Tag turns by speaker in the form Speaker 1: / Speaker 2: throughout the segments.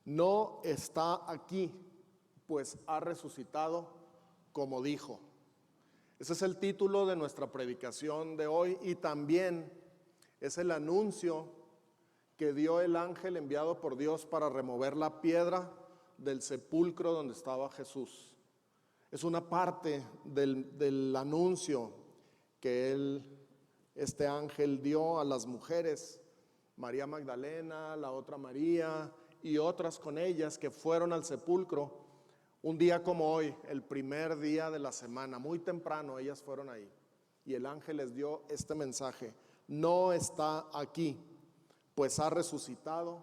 Speaker 1: no está aquí, pues ha resucitado como dijo. Ese es el título de nuestra predicación de hoy y también es el anuncio que dio el ángel enviado por Dios para remover la piedra del sepulcro donde estaba Jesús. Es una parte del anuncio que este ángel dio a las mujeres, María Magdalena, la otra María y otras con ellas que fueron al sepulcro un día como hoy, el primer día de la semana, muy temprano ellas fueron ahí. Y el ángel les dio este mensaje: no está aquí, pues ha resucitado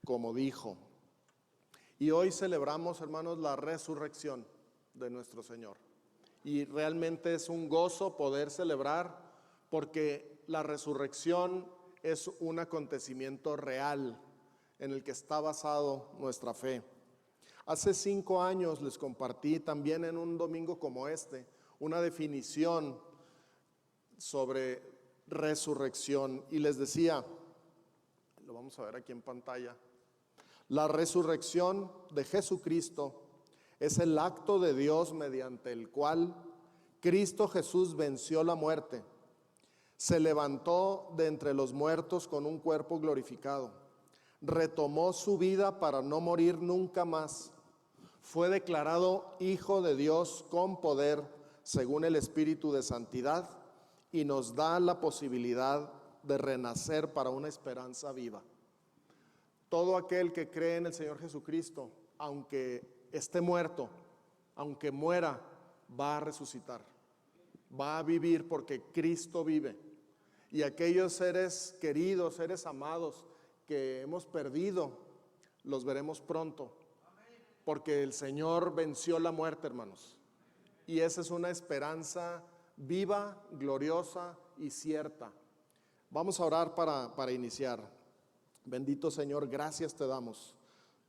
Speaker 1: como dijo. Y hoy celebramos, hermanos, la resurrección de nuestro Señor. Y realmente es un gozo poder celebrar, porque la resurrección es un acontecimiento real en el que está basado nuestra fe. Hace 5 años les compartí también en un domingo como este una definición sobre resurrección y les decía, lo vamos a ver aquí en pantalla: la resurrección de Jesucristo es el acto de Dios mediante el cual Cristo Jesús venció la muerte, se levantó de entre los muertos con un cuerpo glorificado, retomó su vida para no morir nunca más, fue declarado Hijo de Dios con poder según el Espíritu de Santidad y nos da la posibilidad de renacer para una esperanza viva. Todo aquel que cree en el Señor Jesucristo, aunque esté muerto, aunque muera, va a resucitar, va a vivir porque Cristo vive. Y aquellos seres queridos, seres amados que hemos perdido, los veremos pronto, porque el Señor venció la muerte, hermanos. Y esa es una esperanza viva, gloriosa y cierta. Vamos a orar para iniciar. Bendito Señor, gracias te damos.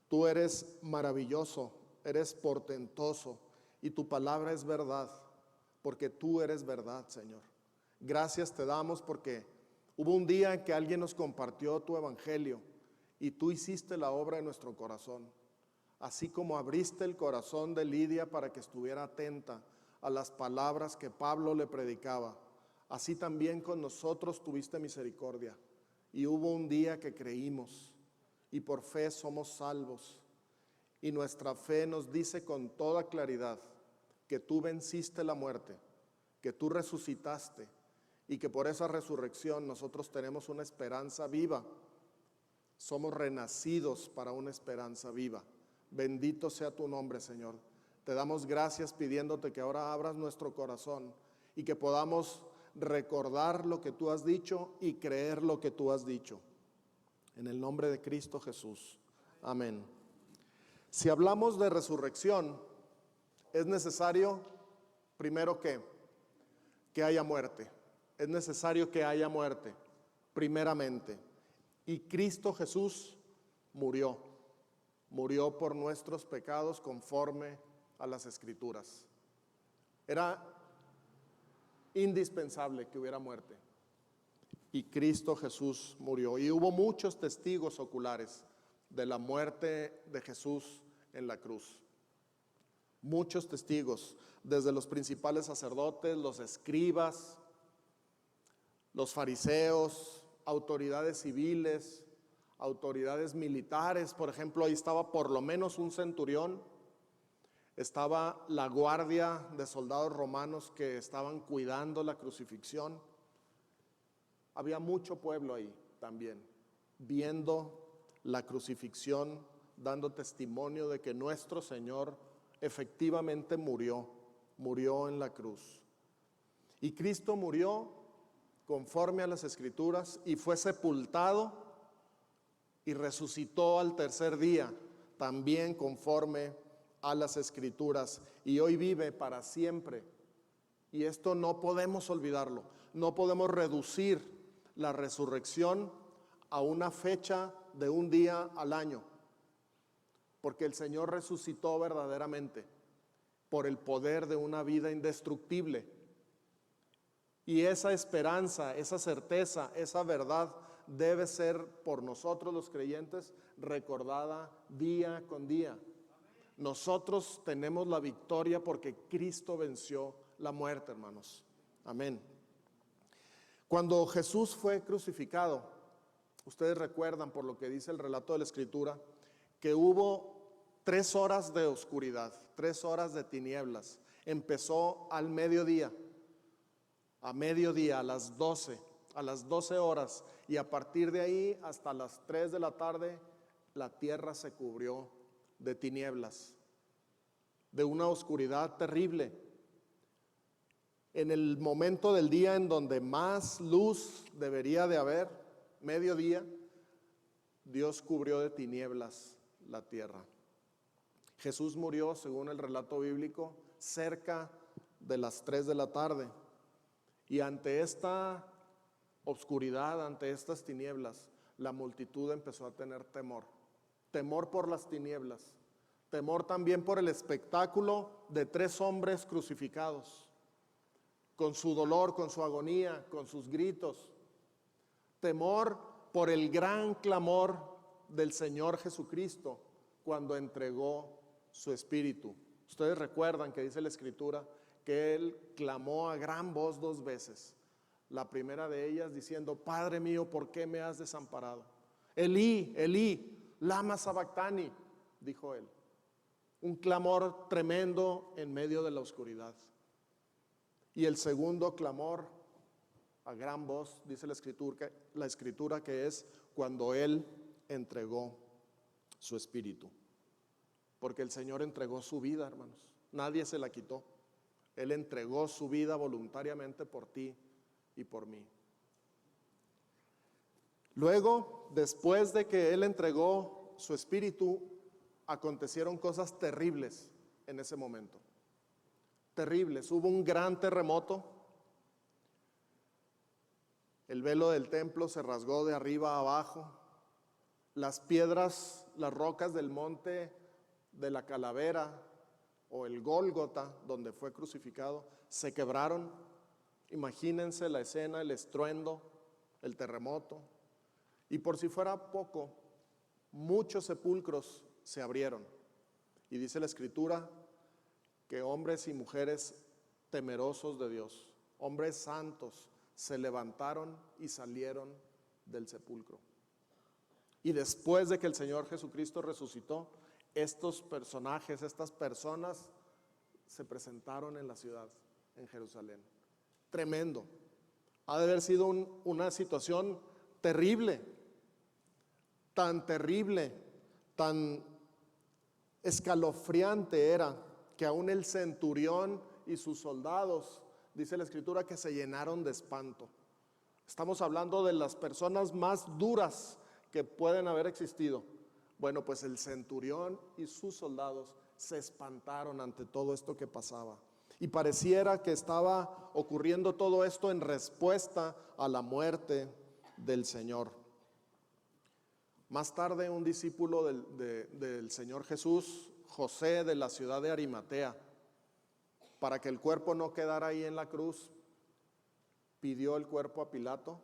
Speaker 1: Tú eres maravilloso, eres portentoso y tu palabra es verdad, porque tú eres verdad, Señor. Gracias te damos porque hubo un día en que alguien nos compartió tu evangelio y tú hiciste la obra en nuestro corazón. Así como abriste el corazón de Lidia para que estuviera atenta a las palabras que Pablo le predicaba, así también con nosotros tuviste misericordia. Y hubo un día que creímos y por fe somos salvos. Y nuestra fe nos dice con toda claridad que tú venciste la muerte, que tú resucitaste y que por esa resurrección nosotros tenemos una esperanza viva. Somos renacidos para una esperanza viva. Bendito sea tu nombre, Señor. Te damos gracias pidiéndote que ahora abras nuestro corazón y que podamos recordar lo que tú has dicho y creer lo que tú has dicho. En el nombre de Cristo Jesús. Amén. Si hablamos de resurrección, es necesario, primero que haya muerte. Es necesario que haya muerte, primeramente. Y Cristo Jesús murió por nuestros pecados conforme a las Escrituras. Era indispensable que hubiera muerte. Y Cristo Jesús murió. Y hubo muchos testigos oculares de la muerte de Jesús en la cruz. Muchos testigos, desde los principales sacerdotes, los escribas, los fariseos, autoridades civiles, autoridades militares. Por ejemplo, ahí estaba por lo menos un centurión, estaba la guardia de soldados romanos que estaban cuidando la crucifixión. Había mucho pueblo ahí también, viendo la crucifixión, dando testimonio de que nuestro Señor efectivamente murió en la cruz. Y Cristo murió conforme a las Escrituras y fue sepultado y resucitó al tercer día, también conforme a las Escrituras, y hoy vive para siempre. Y esto no podemos olvidarlo, no podemos reducir la resurrección a una fecha de un día al año, porque el Señor resucitó verdaderamente por el poder de una vida indestructible. Y esa esperanza, esa certeza, esa verdad debe ser por nosotros los creyentes recordada día con día. Nosotros tenemos la victoria porque Cristo venció la muerte, hermanos. Amén. Cuando Jesús fue crucificado, ustedes recuerdan por lo que dice el relato de la Escritura, que hubo 3 horas de oscuridad, 3 horas de tinieblas. Empezó al mediodía, a las 12 horas, y a partir de ahí hasta las 3 de la tarde, la tierra se cubrió de tinieblas, de una oscuridad terrible. En el momento del día en donde más luz debería de haber, mediodía, Dios cubrió de tinieblas la tierra. Jesús murió, según el relato bíblico, cerca de las 3 de la tarde. Y ante esta oscuridad, ante estas tinieblas, la multitud empezó a tener temor. Temor por las tinieblas. Temor también por el espectáculo de 3 hombres crucificados, con su dolor, con su agonía, con sus gritos. Temor por el gran clamor del Señor Jesucristo cuando entregó su espíritu. Ustedes recuerdan que dice la Escritura que Él clamó a gran voz 2 veces. La primera de ellas diciendo: Padre mío, ¿por qué me has desamparado? Elí, Elí, lama sabactani, dijo Él. Un clamor tremendo en medio de la oscuridad. Y el segundo clamor a gran voz, dice la Escritura que es cuando Él entregó su espíritu. Porque el Señor entregó su vida, hermanos. Nadie se la quitó. Él entregó su vida voluntariamente por ti y por mí. Luego, después de que Él entregó su espíritu, acontecieron cosas terribles en ese momento. Terribles. Hubo un gran terremoto. El velo del templo se rasgó de arriba a abajo. Las piedras, las rocas del monte de la calavera o el Gólgota, donde fue crucificado, se quebraron. Imagínense la escena, el estruendo, el terremoto. Y por si fuera poco, muchos sepulcros se abrieron. Y dice la Escritura que hombres y mujeres temerosos de Dios, hombres santos, se levantaron y salieron del sepulcro. Y después de que el Señor Jesucristo resucitó, estos personajes, estas personas se presentaron en la ciudad, en Jerusalén. Tremendo. Ha de haber sido una situación terrible, tan escalofriante era, que aún el centurión y sus soldados, dice la Escritura, que se llenaron de espanto. Estamos hablando de las personas más duras que pueden haber existido. Bueno, pues el centurión y sus soldados se espantaron ante todo esto que pasaba. Y pareciera que estaba ocurriendo todo esto en respuesta a la muerte del Señor. Más tarde, un discípulo del Señor Jesús, José de la ciudad de Arimatea, para que el cuerpo no quedara ahí en la cruz, pidió el cuerpo a Pilato.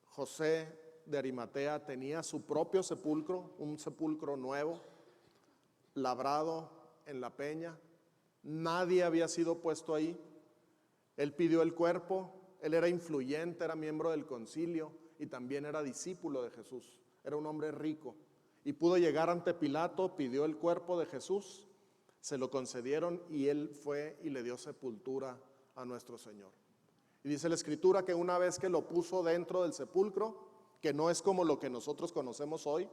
Speaker 1: José de Arimatea tenía su propio sepulcro, un sepulcro nuevo, labrado en la peña. Nadie había sido puesto ahí. Él pidió el cuerpo. Él era influyente, era miembro del concilio y también era discípulo de Jesús. Era un hombre rico y pudo llegar ante Pilato, pidió el cuerpo de Jesús, se lo concedieron y él fue y le dio sepultura a nuestro Señor. Y dice la Escritura que una vez que lo puso dentro del sepulcro, que no es como lo que nosotros conocemos hoy,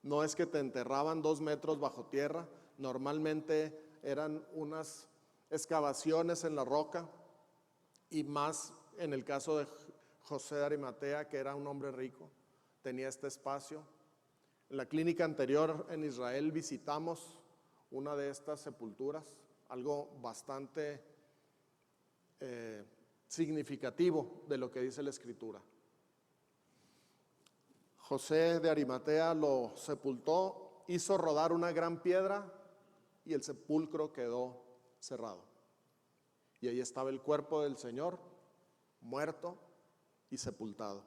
Speaker 1: no es que te enterraban 2 metros bajo tierra, normalmente eran unas excavaciones en la roca, y más en el caso de José de Arimatea, que era un hombre rico, tenía este espacio. En la clínica anterior en Israel visitamos una de estas sepulturas, algo bastante significativo de lo que dice la Escritura. José de Arimatea lo sepultó, hizo rodar una gran piedra y el sepulcro quedó cerrado. Y ahí estaba el cuerpo del Señor, muerto y sepultado.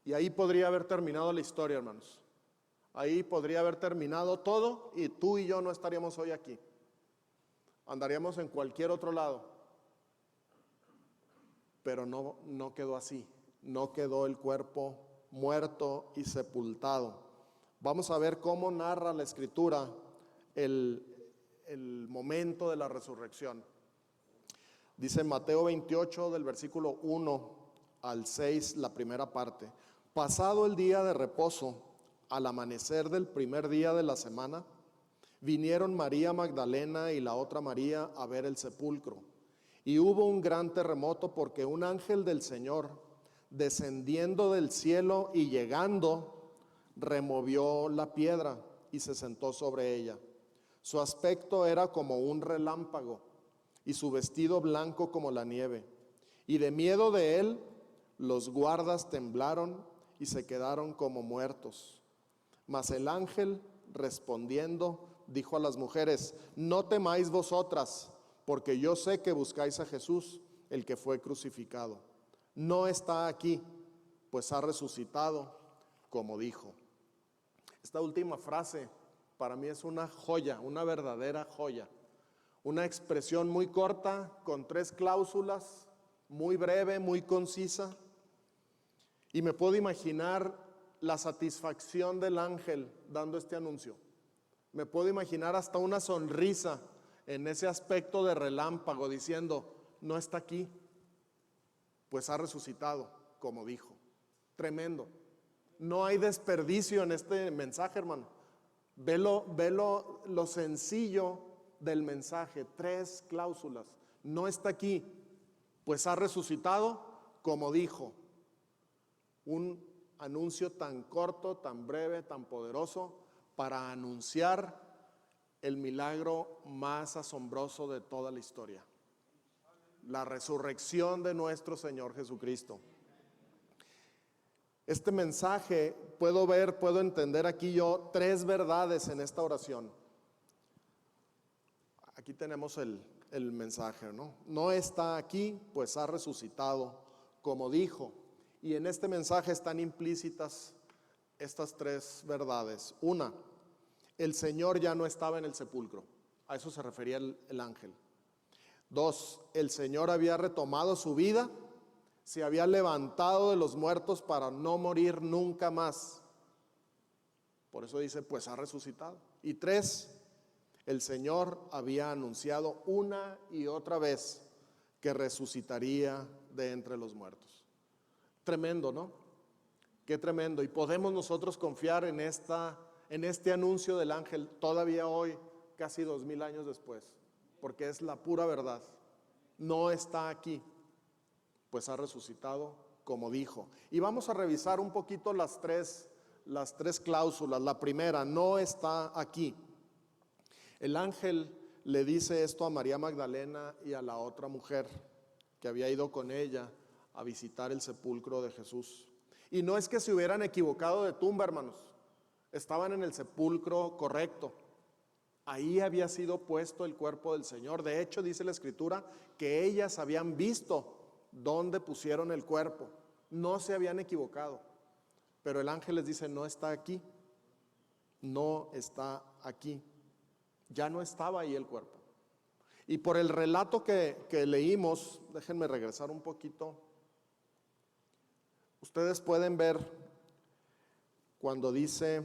Speaker 1: Y ahí podría haber terminado la historia, hermanos. Ahí podría haber terminado todo y tú y yo no estaríamos hoy aquí. Andaríamos en cualquier otro lado. Pero no quedó así. No quedó el cuerpo muerto y sepultado. Vamos a ver cómo narra la Escritura el momento de la resurrección. Dice en Mateo 28, del versículo 1 al 6, la primera parte. Pasado el día de reposo, al amanecer del primer día de la semana, vinieron María Magdalena y la otra María a ver el sepulcro. Y hubo un gran terremoto porque un ángel del Señor, descendiendo del cielo y llegando, removió la piedra y se sentó sobre ella. Su aspecto era como un relámpago y su vestido blanco como la nieve. Y de miedo de él, los guardas temblaron y se quedaron como muertos. Mas el ángel, respondiendo, dijo a las mujeres: no temáis vosotras, porque yo sé que buscáis a Jesús, el que fue crucificado. No está aquí, pues ha resucitado, como dijo. Esta última frase para mí es una joya, una verdadera joya. Una expresión muy corta, con 3 cláusulas, muy breve, muy concisa. Y me puedo imaginar la satisfacción del ángel dando este anuncio. Me puedo imaginar hasta una sonrisa en ese aspecto de relámpago diciendo: no está aquí, pues ha resucitado, como dijo. Tremendo. No hay desperdicio en este mensaje, hermano. Ve lo sencillo del mensaje. 3 cláusulas. No está aquí, pues ha resucitado, como dijo. Un anuncio tan corto, tan breve, tan poderoso para anunciar el milagro más asombroso de toda la historia: la resurrección de nuestro Señor Jesucristo. Este mensaje puedo entender aquí yo 3 verdades en esta oración. Aquí tenemos el mensaje, ¿no? No está aquí, pues ha resucitado, como dijo. Y en este mensaje están implícitas estas 3 verdades. Una, el Señor ya no estaba en el sepulcro. A eso se refería el ángel. 2, el Señor había retomado su vida, se había levantado de los muertos para no morir nunca más. Por eso dice, pues ha resucitado. Y 3, el Señor había anunciado una y otra vez que resucitaría de entre los muertos. Tremendo, ¿no? Qué tremendo. Y podemos nosotros confiar en este anuncio del ángel todavía hoy, casi 2000 años después, porque es la pura verdad. No está aquí, pues ha resucitado, como dijo. Y vamos a revisar un poquito las tres cláusulas. La primera, no está aquí. El ángel le dice esto a María Magdalena y a la otra mujer que había ido con ella a visitar el sepulcro de Jesús. Y no es que se hubieran equivocado de tumba, hermanos. Estaban en el sepulcro correcto. Ahí había sido puesto el cuerpo del Señor. De hecho, dice la Escritura que ellas habían visto dónde pusieron el cuerpo. No se habían equivocado. Pero el ángel les dice, no está aquí. No está aquí. Ya no estaba ahí el cuerpo. Y por el relato que leímos, déjenme regresar un poquito. Ustedes pueden ver cuando dice,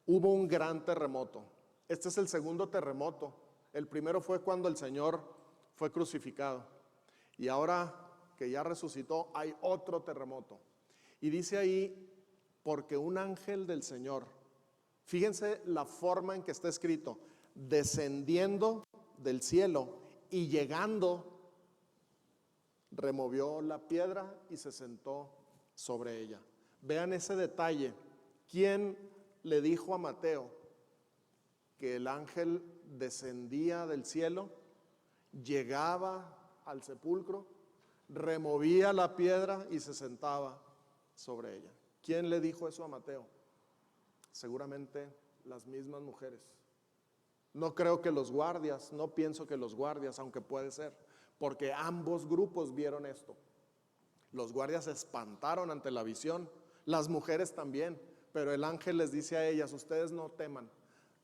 Speaker 1: hubo un gran terremoto. Este es el segundo terremoto. El primero fue cuando el Señor fue crucificado. Y ahora que ya resucitó, hay otro terremoto. Y dice ahí, porque un ángel del Señor, fíjense la forma en que está escrito, descendiendo del cielo y llegando, removió la piedra y se sentó sobre ella. Vean ese detalle. ¿Quién le dijo a Mateo que el ángel descendía del cielo, llegaba al sepulcro, removía la piedra y se sentaba sobre ella? ¿Quién le dijo eso a Mateo? Seguramente las mismas mujeres. No creo que los guardias, no pienso que los guardias, aunque puede ser, porque ambos grupos vieron esto. Los guardias se espantaron ante la visión, las mujeres también, pero el ángel les dice a ellas: ustedes no teman,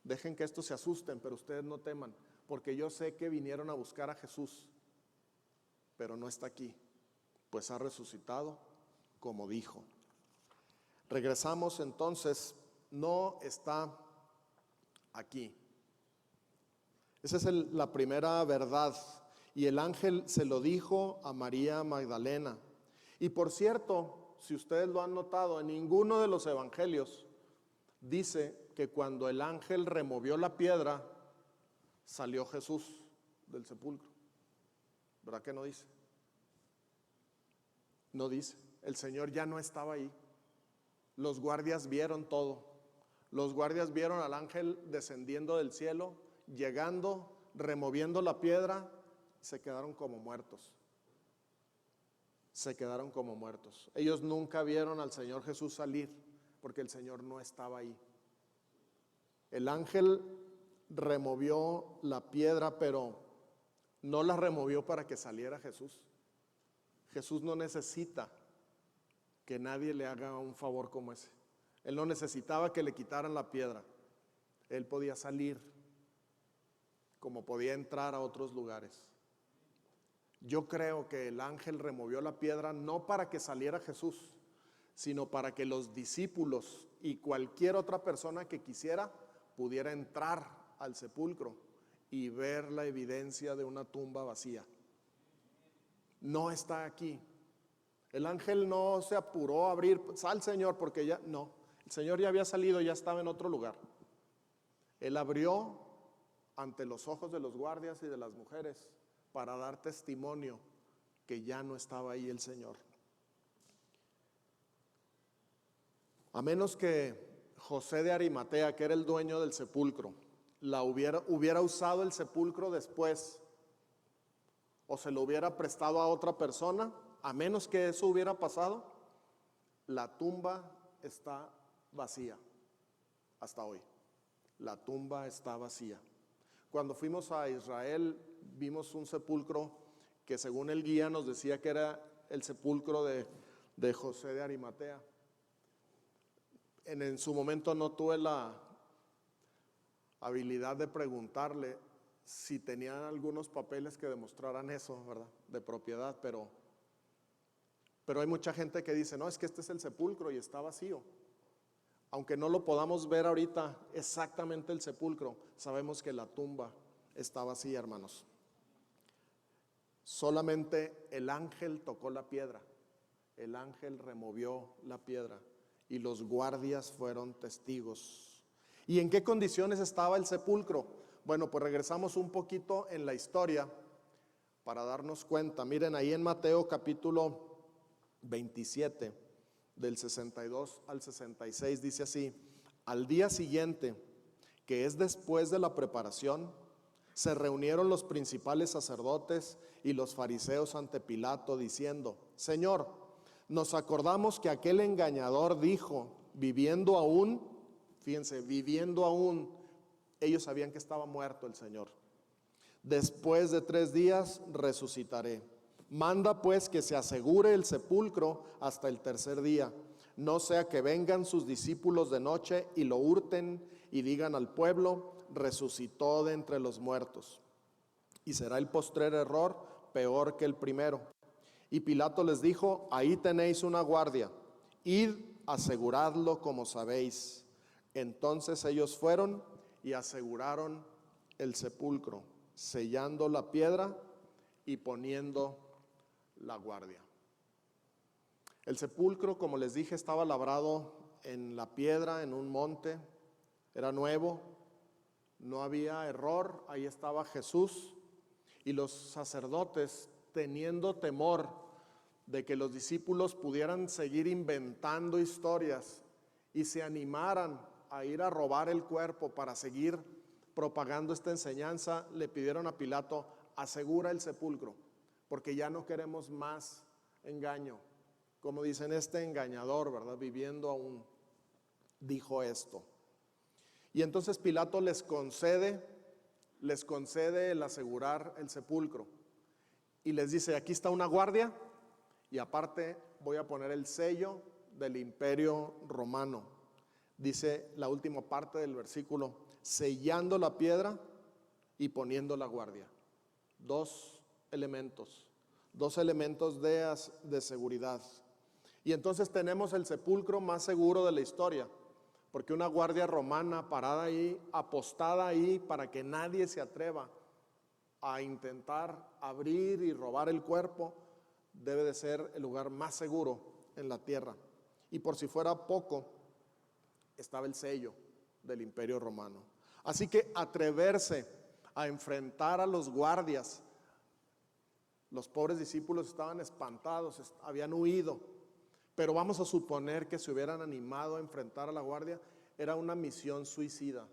Speaker 1: dejen que estos se asusten, pero ustedes no teman, porque yo sé que vinieron a buscar a Jesús, pero no está aquí, pues ha resucitado como dijo. Regresamos entonces, no está aquí. Esa es la primera verdad. Y el ángel se lo dijo a María Magdalena. Y por cierto, si ustedes lo han notado, en ninguno de los evangelios dice que cuando el ángel removió la piedra, salió Jesús del sepulcro. ¿Verdad que no dice? No dice. El Señor ya no estaba ahí. Los guardias vieron todo. Los guardias vieron al ángel descendiendo del cielo, llegando, removiendo la piedra, se quedaron como muertos. Se quedaron como muertos. Ellos nunca vieron al Señor Jesús salir, porque el Señor no estaba ahí. El ángel removió la piedra, pero no la removió para que saliera Jesús. Jesús no necesita que nadie le haga un favor como ese. Él no necesitaba que le quitaran la piedra. Él podía salir, como podía entrar a otros lugares. Yo creo que el ángel removió la piedra no para que saliera Jesús, sino para que los discípulos y cualquier otra persona que quisiera pudiera entrar al sepulcro y ver la evidencia de una tumba vacía. No está aquí. El ángel no se apuró a abrir: sal, Señor, porque ya no. El Señor ya había salido, ya estaba en otro lugar. Él abrió ante los ojos de los guardias y de las mujeres para dar testimonio que ya no estaba ahí el Señor. A menos que José de Arimatea, que era el dueño del sepulcro, hubiera usado el sepulcro después, o se lo hubiera prestado a otra persona, a menos que eso hubiera pasado, la tumba está vacía hasta hoy. La tumba está vacía. Cuando fuimos a Israel, vimos un sepulcro que según el guía nos decía que era el sepulcro de José de Arimatea. En su momento no tuve la habilidad de preguntarle si tenían algunos papeles que demostraran eso, ¿verdad?, de propiedad, pero hay mucha gente que dice: no, es que este es el sepulcro y está vacío. Aunque no lo podamos ver ahorita exactamente el sepulcro, sabemos que la tumba está vacía, hermanos. Solamente el ángel tocó la piedra, el ángel removió la piedra y los guardias fueron testigos. ¿Y en qué condiciones estaba el sepulcro? Bueno, pues regresamos un poquito en la historia para darnos cuenta. Miren, ahí en Mateo capítulo 27, del 62 al 66, dice así: al día siguiente, que es después de la preparación, se reunieron los principales sacerdotes y los fariseos ante Pilato, diciendo: Señor, nos acordamos que aquel engañador dijo, viviendo aún, fíjense, viviendo aún, ellos sabían que estaba muerto el Señor: después de 3 días resucitaré. Manda pues que se asegure el sepulcro hasta el tercer día, no sea que vengan sus discípulos de noche y lo hurten y digan al pueblo: resucitó de entre los muertos. Y será el postrer error peor que el primero. Y Pilato les dijo: ahí tenéis una guardia, id, aseguradlo como sabéis. Entonces ellos fueron y aseguraron el sepulcro, sellando la piedra y poniendo la guardia. El sepulcro, como les dije, estaba labrado en la piedra, en un monte. Era nuevo, no había error. Ahí estaba Jesús. Y los sacerdotes, teniendo temor de que los discípulos pudieran seguir inventando historias y se animaran a ir a robar el cuerpo para seguir propagando esta enseñanza, le pidieron a Pilato: asegura el sepulcro, porque ya no queremos más engaño. Como dicen, este engañador, ¿verdad?, viviendo aún, dijo esto. Y entonces Pilato les concede el asegurar el sepulcro. Y les dice: aquí está una guardia, y aparte voy a poner el sello del Imperio Romano. Dice la última parte del versículo, sellando la piedra y poniendo la guardia. Dos elementos de seguridad. Y entonces tenemos el sepulcro más seguro de la historia, porque una guardia romana parada ahí, apostada ahí, para que nadie se atreva a intentar abrir y robar el cuerpo, debe de ser el lugar más seguro en la tierra. Y por si fuera poco, estaba el sello del Imperio Romano. Así que atreverse a enfrentar a los guardias, los pobres discípulos estaban espantados, habían huido, pero vamos a suponer que se hubieran animado a enfrentar a la guardia, era una misión suicida.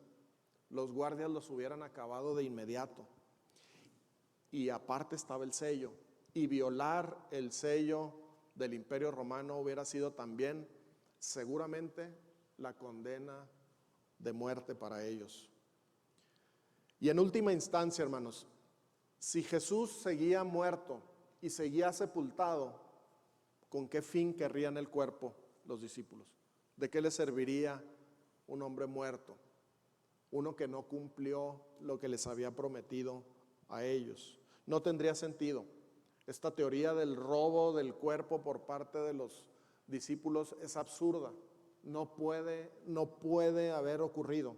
Speaker 1: Los guardias los hubieran acabado de inmediato. Y aparte estaba el sello, y violar el sello del Imperio Romano hubiera sido también seguramente la condena de muerte para ellos. Y en última instancia, hermanos, si Jesús seguía muerto y seguía sepultado, ¿con qué fin querrían el cuerpo los discípulos? ¿De qué les serviría un hombre muerto? Uno que no cumplió lo que les había prometido a ellos. No tendría sentido. Esta teoría del robo del cuerpo por parte de los discípulos es absurda. No puede haber ocurrido.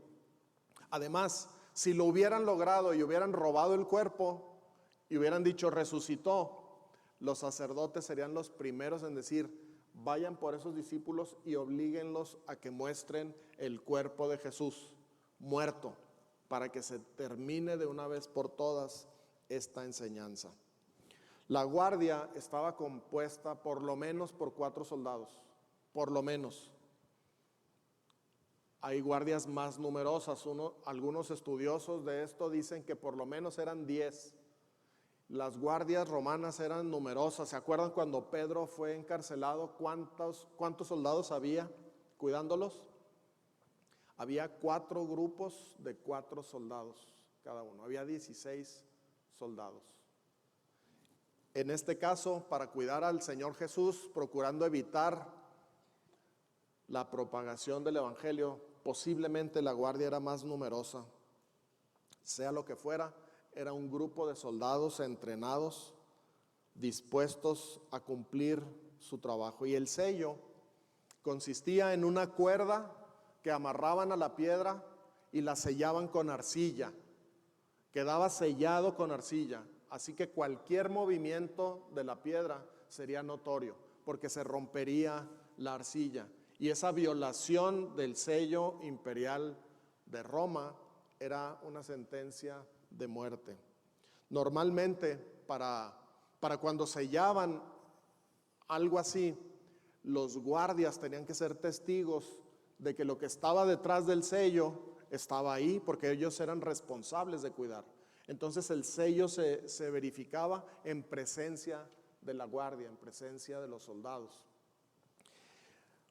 Speaker 1: Además, si lo hubieran logrado y hubieran robado el cuerpo y hubieran dicho resucitó, los sacerdotes serían los primeros en decir, vayan por esos discípulos y oblíguenlos a que muestren el cuerpo de Jesús muerto, para que se termine de una vez por todas esta enseñanza. La guardia estaba compuesta por lo menos por 4 soldados, por lo menos. Hay guardias más numerosas, algunos estudiosos de esto dicen que por lo menos eran 10. Las guardias romanas eran numerosas. ¿Se acuerdan cuando Pedro fue encarcelado? ¿Cuántos soldados había cuidándolos? Había 4 grupos de 4 soldados cada uno. Había 16 soldados. En este caso, para cuidar al Señor Jesús, procurando evitar la propagación del evangelio, posiblemente la guardia era más numerosa. Sea lo que fuera, era un grupo de soldados entrenados, dispuestos a cumplir su trabajo. Y el sello consistía en una cuerda que amarraban a la piedra y la sellaban con arcilla. Quedaba sellado con arcilla, así que cualquier movimiento de la piedra sería notorio, porque se rompería la arcilla. Y esa violación del sello imperial de Roma era una sentencia de muerte. Normalmente, para cuando sellaban algo así, los guardias tenían que ser testigos de que lo que estaba detrás del sello estaba ahí, porque ellos eran responsables de cuidar. Entonces el sello se verificaba en presencia de la guardia, en presencia de los soldados.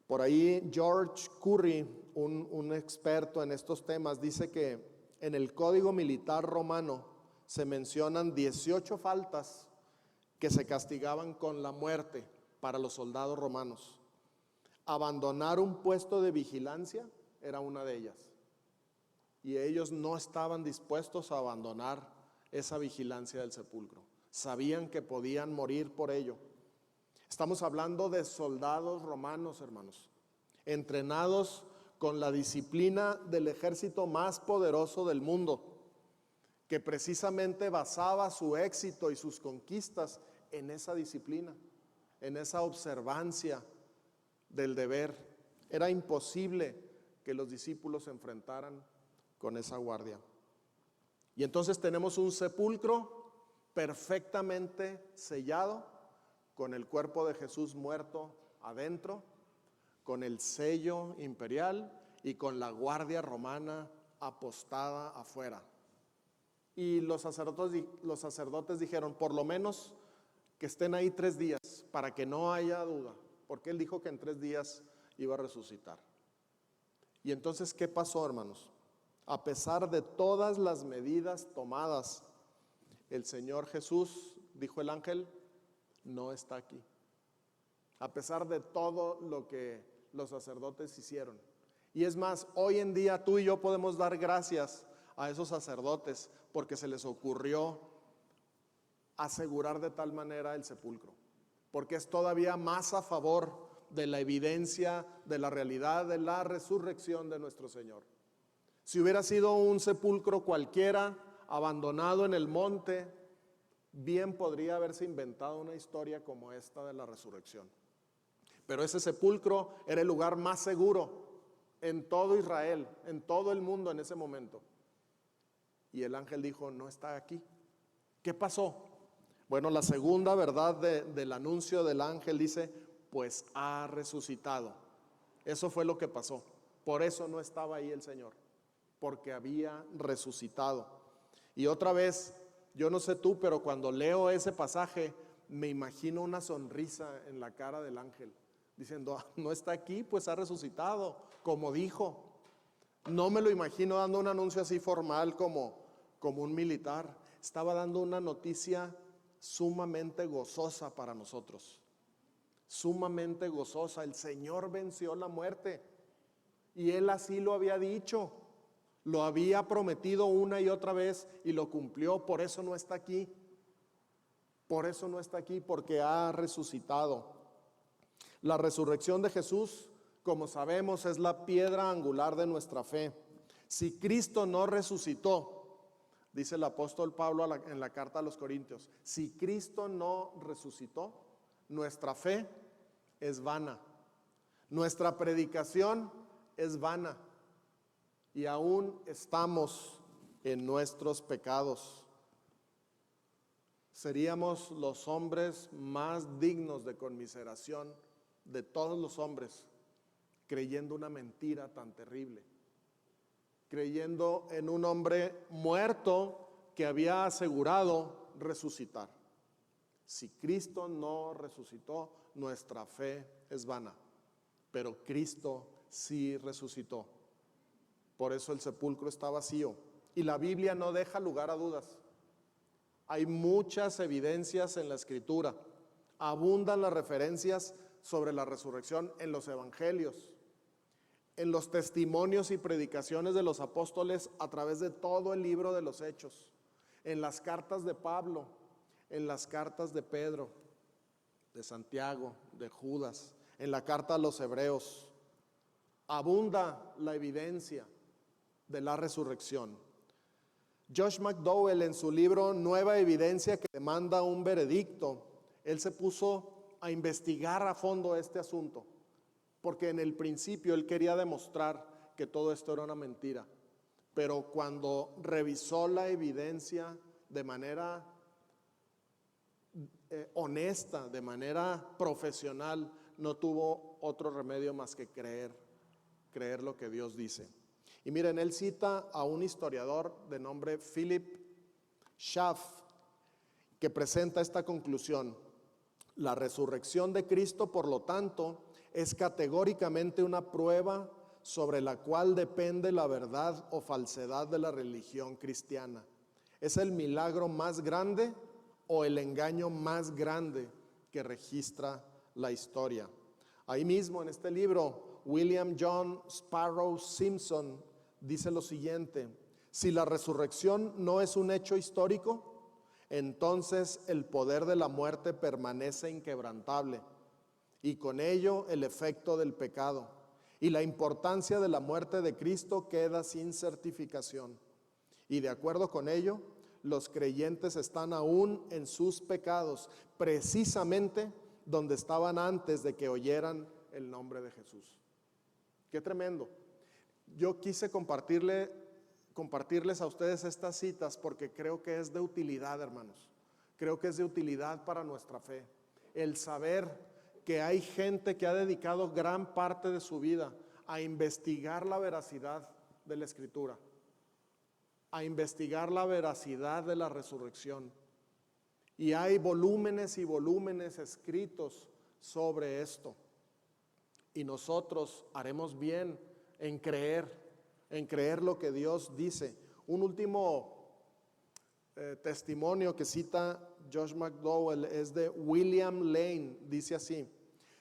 Speaker 1: Por ahí George Curry, un experto en estos temas, dice que en el Código Militar Romano se mencionan 18 faltas que se castigaban con la muerte para los soldados romanos. Abandonar un puesto de vigilancia era una de ellas. Y ellos no estaban dispuestos a abandonar esa vigilancia del sepulcro. Sabían que podían morir por ello. Estamos hablando de soldados romanos, hermanos, entrenados con la disciplina del ejército más poderoso del mundo, que precisamente basaba su éxito y sus conquistas en esa disciplina, en esa observancia del deber. Era imposible que los discípulos se enfrentaran con esa guardia. Y entonces tenemos un sepulcro perfectamente sellado, con el cuerpo de Jesús muerto adentro, con el sello imperial y con la guardia romana apostada afuera. Y los sacerdotes dijeron, por lo menos que estén ahí 3 días, para que no haya duda, porque él dijo que en 3 días iba a resucitar. Y entonces, ¿qué pasó, hermanos? A pesar de todas las medidas tomadas, el Señor Jesús, dijo el ángel, no está aquí. a pesar de todo lo que los sacerdotes hicieron. Y es más, hoy en día tú y yo podemos dar gracias a esos sacerdotes porque se les ocurrió asegurar de tal manera el sepulcro, porque es todavía más a favor de la evidencia de la realidad de la resurrección de nuestro Señor. Si hubiera sido un sepulcro cualquiera, abandonado en el monte, bien podría haberse inventado una historia como esta de la resurrección. Pero ese sepulcro era el lugar más seguro en todo Israel, en todo el mundo en ese momento. Y el ángel dijo, no está aquí. ¿Qué pasó? Bueno, la segunda verdad del anuncio del ángel dice, pues ha resucitado. Eso fue lo que pasó. Por eso no estaba ahí el Señor, porque había resucitado. Y otra vez, yo no sé tú, pero cuando leo ese pasaje, me imagino una sonrisa en la cara del ángel, diciendo, no está aquí, pues ha resucitado, como dijo. No me lo imagino dando un anuncio así formal como un militar. Estaba dando una noticia sumamente gozosa para nosotros. Sumamente gozosa. El Señor venció la muerte. Y Él así lo había dicho. Lo había prometido una y otra vez y lo cumplió. Por eso no está aquí. Por eso no está aquí, porque ha resucitado. La resurrección de Jesús, como sabemos, es la piedra angular de nuestra fe. Si Cristo no resucitó, dice el apóstol Pablo en la carta a los Corintios, si Cristo no resucitó, nuestra fe es vana. Nuestra predicación es vana. Y aún estamos en nuestros pecados. Seríamos los hombres más dignos de conmiseración de todos los hombres, creyendo una mentira tan terrible, creyendo en un hombre muerto que había asegurado resucitar. Si Cristo no resucitó, nuestra fe es vana, pero Cristo sí resucitó. Por eso el sepulcro está vacío y la Biblia no deja lugar a dudas. Hay muchas evidencias en la Escritura, abundan las referencias sobre la resurrección en los evangelios, en los testimonios y predicaciones de los apóstoles a través de todo el libro de los Hechos, en las cartas de Pablo, en las cartas de Pedro, de Santiago, de Judas, en la carta a los Hebreos. Abunda la evidencia de la resurrección. Josh McDowell, en su libro Nueva Evidencia que demanda un veredicto, él se puso a investigar a fondo este asunto, porque en el principio él quería demostrar que todo esto era una mentira, pero cuando revisó la evidencia de manera honesta, de manera profesional, no tuvo otro remedio más que creer lo que Dios dice. Y miren, él cita a un historiador de nombre Philip Schaff, que presenta esta conclusión: la resurrección de Cristo, por lo tanto, es categóricamente una prueba sobre la cual depende la verdad o falsedad de la religión cristiana. Es el milagro más grande o el engaño más grande que registra la historia. Ahí mismo en este libro, William John Sparrow Simpson dice lo siguiente: si la resurrección no es un hecho histórico, entonces el poder de la muerte permanece inquebrantable y con ello el efecto del pecado, y la importancia de la muerte de Cristo queda sin certificación. Y de acuerdo con ello, los creyentes están aún en sus pecados, precisamente donde estaban antes de que oyeran el nombre de Jesús. Qué tremendo. Yo quise compartirles a ustedes estas citas porque creo que es de utilidad, hermanos. Creo que es de utilidad para nuestra fe. El saber que hay gente que ha dedicado gran parte de su vida a investigar la veracidad de la Escritura, a investigar la veracidad de la resurrección. Y hay volúmenes y volúmenes escritos sobre esto. Y nosotros haremos bien en creer lo que Dios dice. Un último testimonio que cita Josh McDowell es de William Lane. Dice así: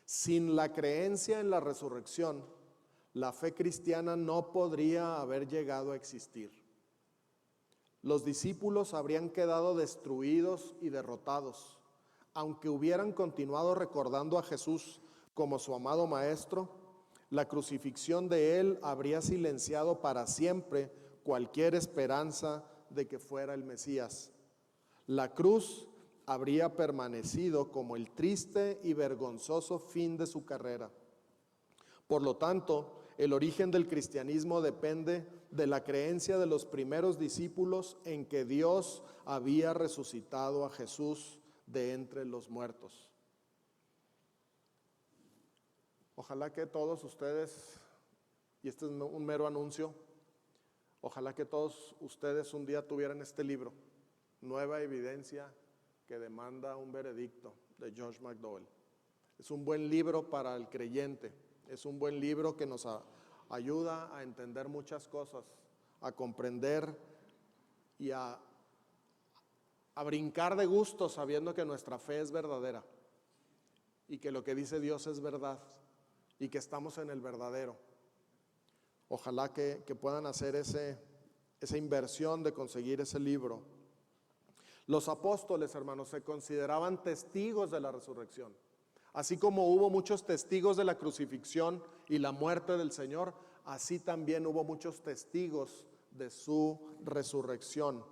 Speaker 1: Sin la creencia en la resurrección, la fe cristiana no podría haber llegado a existir. Los discípulos habrían quedado destruidos y derrotados, aunque hubieran continuado recordando a Jesús como su amado Maestro. La crucifixión de Él habría silenciado para siempre cualquier esperanza de que fuera el Mesías. La cruz habría permanecido como el triste y vergonzoso fin de su carrera. Por lo tanto, el origen del cristianismo depende de la creencia de los primeros discípulos en que Dios había resucitado a Jesús de entre los muertos. Ojalá que todos ustedes, y este es un mero anuncio, ojalá que todos ustedes un día tuvieran este libro, Nueva Evidencia que demanda un veredicto, de George McDowell. Es un buen libro para el creyente, es un buen libro que nos ayuda a entender muchas cosas, a comprender y a brincar de gusto sabiendo que nuestra fe es verdadera y que lo que dice Dios es verdad y que estamos en el verdadero. Ojalá que puedan hacer esa inversión de conseguir ese libro. Los apóstoles, hermanos, se consideraban testigos de la resurrección. Así como hubo muchos testigos de la crucifixión y la muerte del Señor, así también hubo muchos testigos de su resurrección.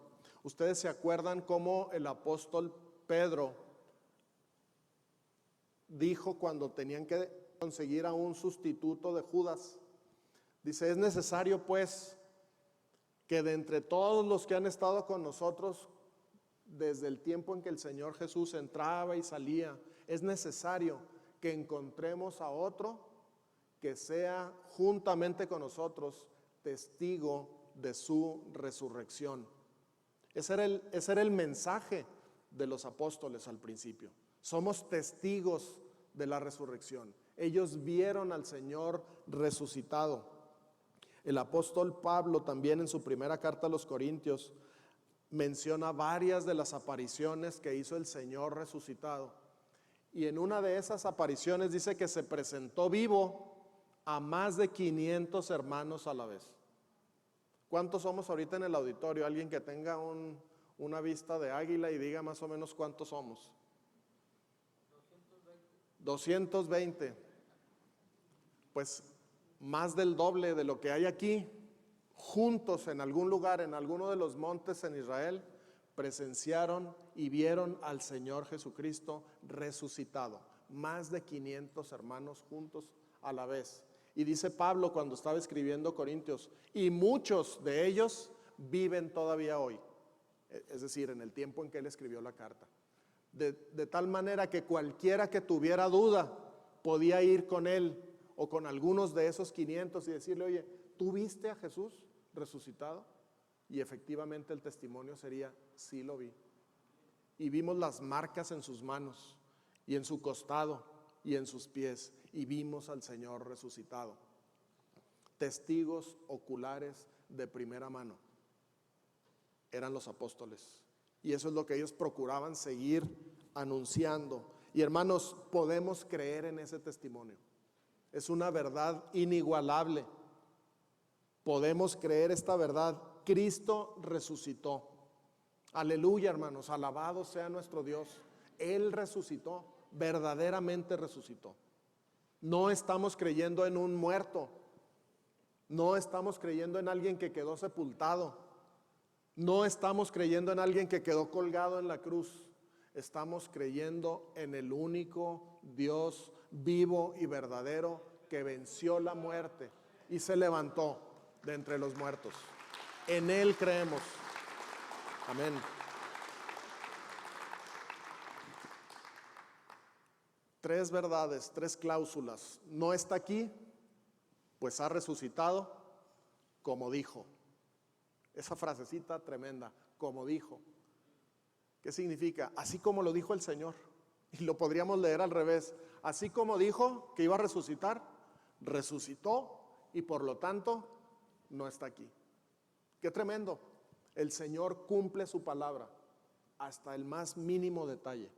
Speaker 1: Ustedes se acuerdan cómo el apóstol Pedro dijo cuando tenían que conseguir a un sustituto de Judas. Dice, es necesario pues que de entre todos los que han estado con nosotros desde el tiempo en que el Señor Jesús entraba y salía, es necesario que encontremos a otro que sea juntamente con nosotros testigo de su resurrección. Ese era el mensaje de los apóstoles al principio. Somos testigos de la resurrección. Ellos vieron al Señor resucitado. El apóstol Pablo también en su primera carta a los Corintios menciona varias de las apariciones que hizo el Señor resucitado. Y en una de esas apariciones dice que se presentó vivo a más de 500 hermanos a la vez. ¿Cuántos somos ahorita en el auditorio? Alguien que tenga una vista de águila y diga más o menos cuántos somos. 220. Pues más del doble de lo que hay aquí, juntos en algún lugar, en alguno de los montes en Israel, presenciaron y vieron al Señor Jesucristo resucitado. Más de 500 hermanos juntos a la vez. Y dice Pablo cuando estaba escribiendo Corintios, y muchos de ellos viven todavía hoy. Es decir, en el tiempo en que él escribió la carta. De tal manera que cualquiera que tuviera duda podía ir con él o con algunos de esos 500 y decirle, oye, ¿tú viste a Jesús resucitado? Y efectivamente el testimonio sería, sí lo vi. Y vimos las marcas en sus manos y en su costado y en sus pies, y vimos al Señor resucitado. Testigos oculares de primera mano eran los apóstoles, y eso es lo que ellos procuraban seguir anunciando. Y hermanos, podemos creer en ese testimonio. Es una verdad inigualable. Podemos creer esta verdad. Cristo resucitó. Aleluya, hermanos, alabado sea nuestro Dios. Él resucitó, verdaderamente resucitó. No estamos creyendo en un muerto. No estamos creyendo en alguien que quedó sepultado. No estamos creyendo en alguien que quedó colgado en la cruz. Estamos creyendo en el único Dios vivo y verdadero que venció la muerte y se levantó de entre los muertos. En Él creemos. Amén. Tres verdades, tres cláusulas. No está aquí, pues ha resucitado, como dijo. Esa frasecita tremenda, como dijo. ¿Qué significa? Así como lo dijo el Señor. Y lo podríamos leer al revés. Así como dijo que iba a resucitar, resucitó y por lo tanto no está aquí. Qué tremendo. El Señor cumple su palabra hasta el más mínimo detalle.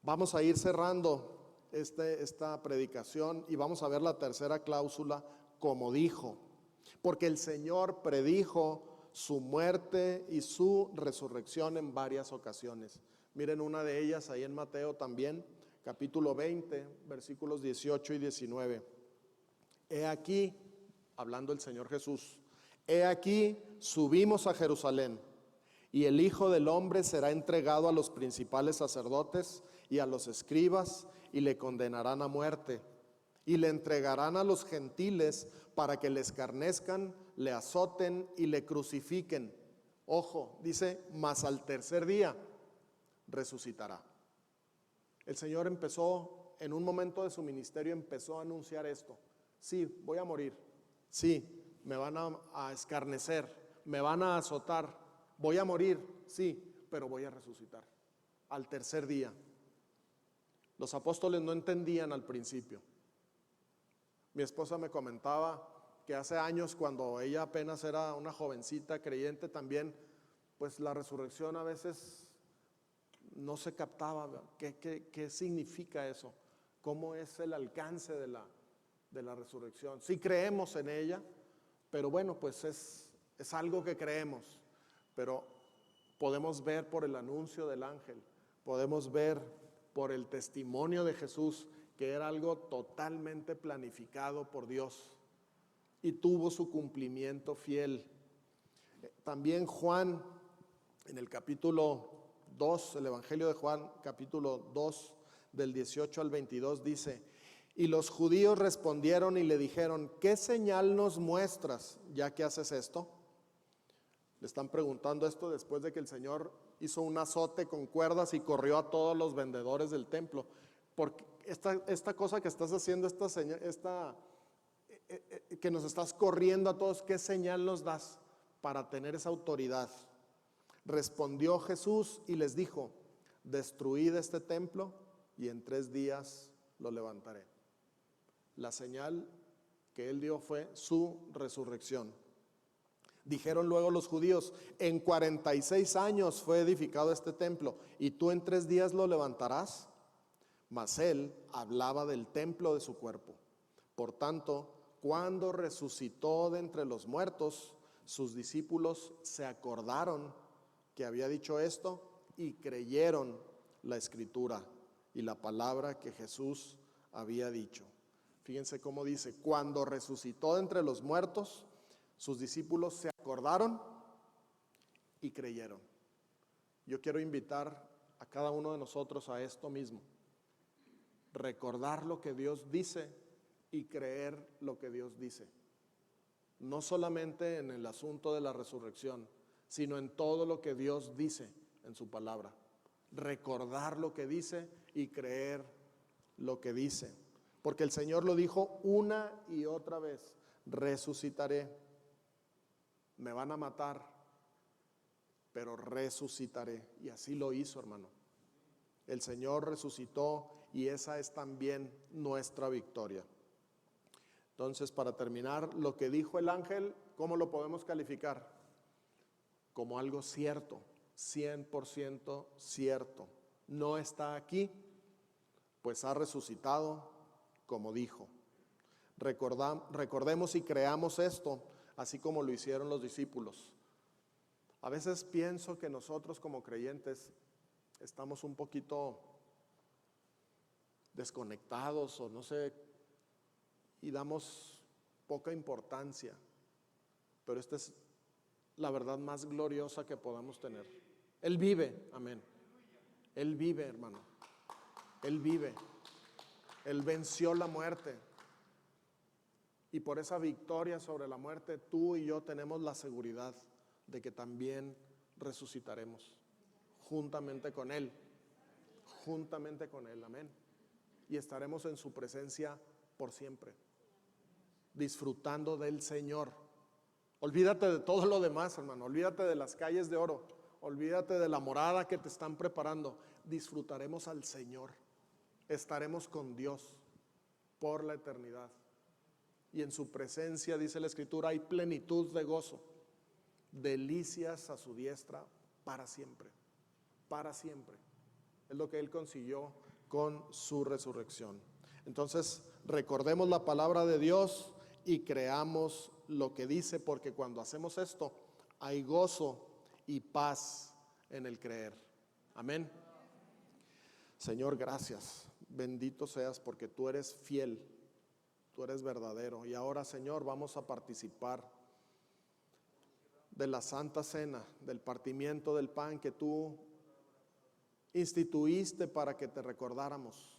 Speaker 1: Vamos a ir cerrando esta predicación y vamos a ver la tercera cláusula, como dijo. Porque el Señor predijo su muerte y su resurrección en varias ocasiones. Miren una de ellas ahí en Mateo también, capítulo 20, versículos 18 y 19. He aquí, hablando el Señor Jesús, he aquí, subimos a Jerusalén, y el Hijo del Hombre será entregado a los principales sacerdotes y a los escribas, y le condenarán a muerte, y le entregarán a los gentiles para que le escarnezcan, le azoten y le crucifiquen. Ojo, dice, mas al tercer día resucitará. El Señor empezó, en un momento de su ministerio, empezó a anunciar esto. Sí, voy a morir. Sí, me van a escarnecer, me van a azotar. Voy a morir, sí, pero voy a resucitar al tercer día. Los apóstoles no entendían al principio. Mi esposa me comentaba que hace años, cuando ella apenas era una jovencita creyente también, pues la resurrección a veces no se captaba. ¿Qué significa eso? ¿Cómo es el alcance de la resurrección? Sí creemos en ella, pero bueno, pues es algo que creemos. Pero podemos ver por el anuncio del ángel, podemos ver por el testimonio de Jesús que era algo totalmente planificado por Dios y tuvo su cumplimiento fiel. También Juan, en el capítulo 2, el Evangelio de Juan, capítulo 2, del 18 al 22, dice: y los judíos respondieron y le dijeron: ¿qué señal nos muestras ya que haces esto? Le están preguntando esto después de que el Señor hizo un azote con cuerdas y corrió a todos los vendedores del templo. Porque esta cosa que estás haciendo, que nos estás corriendo a todos, ¿qué señal nos das para tener esa autoridad? Respondió Jesús y les dijo: destruid este templo y en 3 días lo levantaré. La señal que él dio fue su resurrección. Dijeron luego los judíos: en 46 años fue edificado este templo, ¿y tú en 3 días lo levantarás? Mas él hablaba del templo de su cuerpo. Por tanto, cuando resucitó de entre los muertos, sus discípulos se acordaron que había dicho esto y creyeron la escritura y la palabra que Jesús había dicho. Fíjense cómo dice: cuando resucitó de entre los muertos, sus discípulos se acordaron y creyeron. Yo quiero invitar a cada uno de nosotros a esto mismo: recordar lo que Dios dice y creer lo que Dios dice. No solamente en el asunto de la resurrección, sino en todo lo que Dios dice en su palabra. Recordar lo que dice y creer lo que dice. Porque el Señor lo dijo una y otra vez: resucitaré. Me van a matar, pero resucitaré. Y así lo hizo, hermano. El Señor resucitó y esa es también nuestra victoria. Entonces, para terminar, lo que dijo el ángel, ¿cómo lo podemos calificar? Como algo cierto, 100% cierto. No está aquí, pues ha resucitado como dijo. Recordemos y creamos esto, así como lo hicieron los discípulos. A veces pienso que nosotros como creyentes estamos un poquito desconectados o no sé, y damos poca importancia, pero esta es la verdad más gloriosa que podamos tener. Él vive, amén. Él vive, hermano. Él vive. Él venció la muerte. Y por esa victoria sobre la muerte, tú y yo tenemos la seguridad de que también resucitaremos juntamente con Él. Juntamente con Él, amén. Y estaremos en su presencia por siempre, disfrutando del Señor. Olvídate de todo lo demás, hermano. Olvídate de las calles de oro. Olvídate de la morada que te están preparando. Disfrutaremos al Señor. Estaremos con Dios por la eternidad. Y en su presencia, dice la Escritura, hay plenitud de gozo, delicias a su diestra para siempre. Para siempre. Es lo que Él consiguió con su resurrección. Entonces, recordemos la palabra de Dios y creamos lo que dice, porque cuando hacemos esto, hay gozo y paz en el creer. Amén. Señor, gracias. Bendito seas porque tú eres fiel, tú eres verdadero. Y ahora, Señor, vamos a participar de la Santa Cena, del partimiento del pan que tú instituiste para que te recordáramos.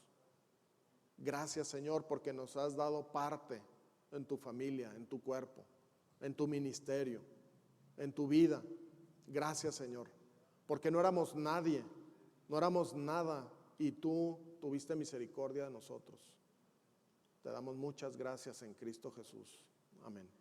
Speaker 1: Gracias, Señor, porque nos has dado parte en tu familia, en tu cuerpo, en tu ministerio, en tu vida. Gracias, Señor, porque no éramos nadie, no éramos nada y tú tuviste misericordia de nosotros. Te damos muchas gracias en Cristo Jesús. Amén.